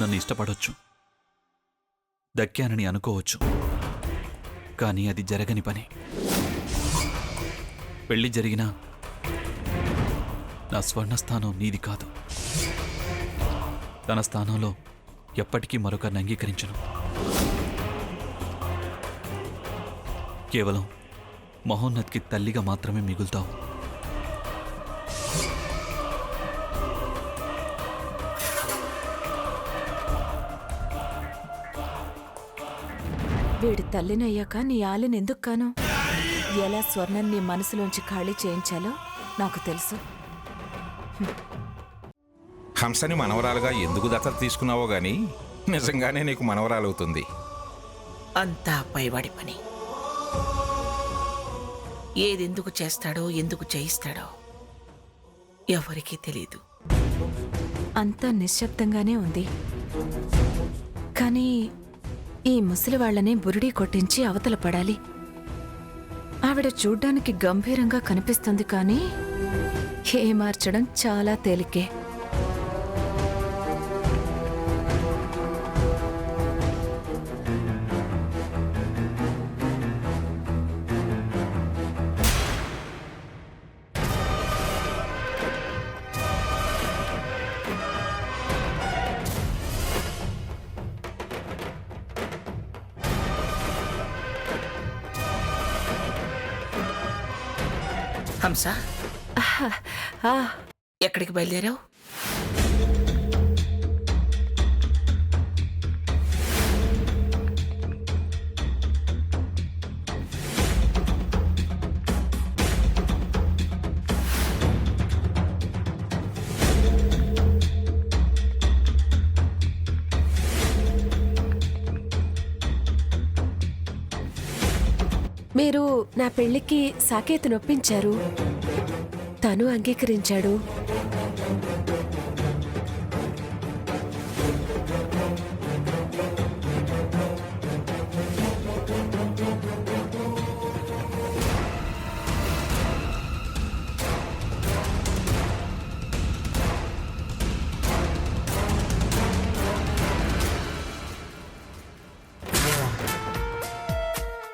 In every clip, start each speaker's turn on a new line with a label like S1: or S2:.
S1: నన్ను ఇష్టపడొచ్చు, దక్కానని అనుకోవచ్చు, కానీ అది జరగని పని. పెళ్లి జరిగినా నా స్వర్ణస్థానం నీది కాదు. తన స్థానంలో ఎప్పటికీ మరొకరిని అంగీకరించను. కేవలం మహోన్నత్కి తల్లిగా మాత్రమే మిగులుతావు.
S2: వీడి తల్లినయ్యాక నీ ఆలినెందుకు కాను? ఎలా స్వర్ణం నీ మనసులోంచి ఖాళీ చేయించాలో నాకు తెలుసు.
S3: హంసని మనవరాలుగా ఎందుకు దత్తత తీసుకున్నావో గాని నిజంగానే నీకు మనవరాలవుతుంది.
S4: అంతా పైవాడి పని. ఏదెందుకు చేస్తాడో ఎందుకు చేయిస్తాడో ఎవరికీ తెలీదు.
S2: అంతా నిశ్శబ్దంగానే ఉంది. కానీ ఈ ముసలి వాళ్ళని బురిడీ కొట్టించి అవతల పడాలి. ఆవిడ చూడ్డానికి గంభీరంగా కనిపిస్తుంది, కానీ ఏ మార్చడం చాలా తేలికే.
S4: హంస,
S2: ఆ,
S4: ఎక్కడికి బయలుదేరావు?
S2: మీరు నా పెళ్లికి సాకేత్ నొప్పించారు, తను అంగీకరించాడు.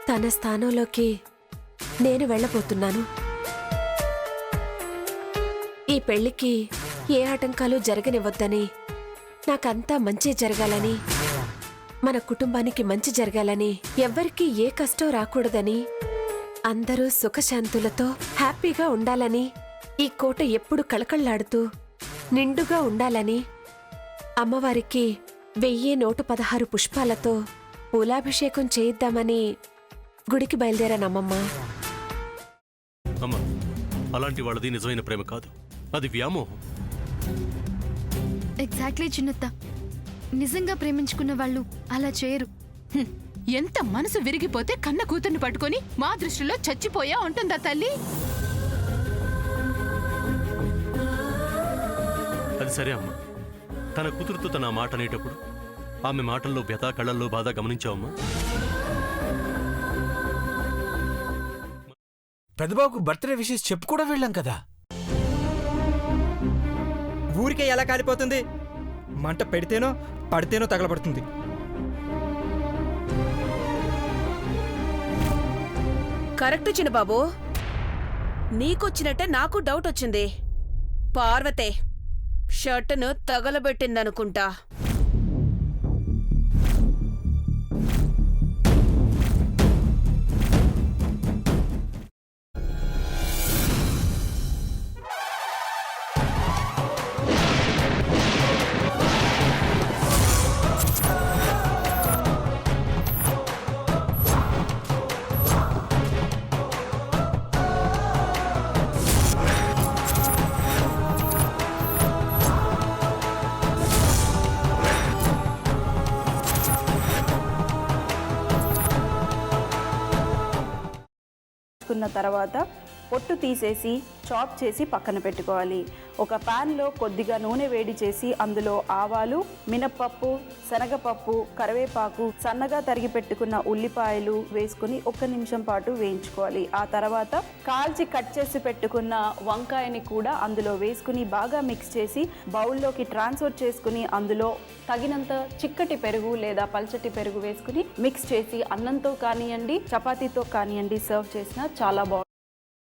S2: తన స్థానంలోకి నేను వెళ్ళబోతున్నాను. ఈ పెళ్లికి ఏ ఆటంకాలు జరగనివ్వద్దని, నాకంతా మంచి జరగాలని, మన కుటుంబానికి మంచి జరగాలని, ఎవ్వరికీ ఏ కష్టం రాకూడదని, అందరూ సుఖశాంతులతో హ్యాపీగా ఉండాలని, ఈ కోట ఎప్పుడు కళకళ్లాడుతూ నిండుగా ఉండాలని, అమ్మవారికి 1116 పుష్పాలతో పూలాభిషేకం చేయిద్దామని గుడికి బయలుదేరానమ్మమ్మ.
S5: అమ్మ, అలాంటి వాళ్ళది నిజమైన ప్రేమ కాదు, అది వ్యామోహం.
S6: ఎగ్జాక్ట్లీ చిన్నత్త, నిజంగా ప్రేమించుకున్న వాళ్ళు అలా చేయరు.
S7: ఎంత మనసు విరిగిపోతే కన్న కూతుర్ని పట్టుకొని మా దృష్టిలో చచ్చిపోయా ఉంటుందా తల్లి?
S5: అది సరే అమ్మ, తన కూతురుతో తన మాట అనేటప్పుడు ఆమె మాటల్లో వ్యథ, కళ్ళల్లో బాధ గమనించావమ్మా?
S8: పెద్దబాబుకు బర్త్డే విషెస్ చెప్పు కూడా వెళ్ళాం కదా.
S9: ఊరికే ఎలా కాలిపోతుంది? మంట పెడితేనో పడితేనో తగలబడుతుంది.
S10: కరెక్ట్ చిన్నబాబు, నీకొచ్చినట్టే నాకు డౌట్ వచ్చింది. పార్వతే షర్టును తగలబెట్టిందనుకుంటా.
S11: తర్వాత పొట్టు తీసేసి చాప్ చేసి పక్కన పెట్టుకోవాలి. ఒక ప్యాన్లో కొద్దిగా నూనె వేడి చేసి అందులో ఆవాలు, మినప్పప్పు, శనగపప్పు, కరివేపాకు, సన్నగా తరిగి పెట్టుకున్న ఉల్లిపాయలు వేసుకుని 1 నిమిషం పాటు వేయించుకోవాలి. ఆ తర్వాత కాల్చి కట్ చేసి పెట్టుకున్న వంకాయని కూడా అందులో వేసుకుని బాగా మిక్స్ చేసి బౌల్లోకి ట్రాన్స్ఫర్ చేసుకుని అందులో తగినంత చిక్కటి పెరుగు లేదా పల్చటి పెరుగు వేసుకుని మిక్స్ చేసి అన్నంతో కానివ్వండి, చపాతీతో కానివ్వండి సర్వ్ చేసినా చాలా బాగుంటుంది.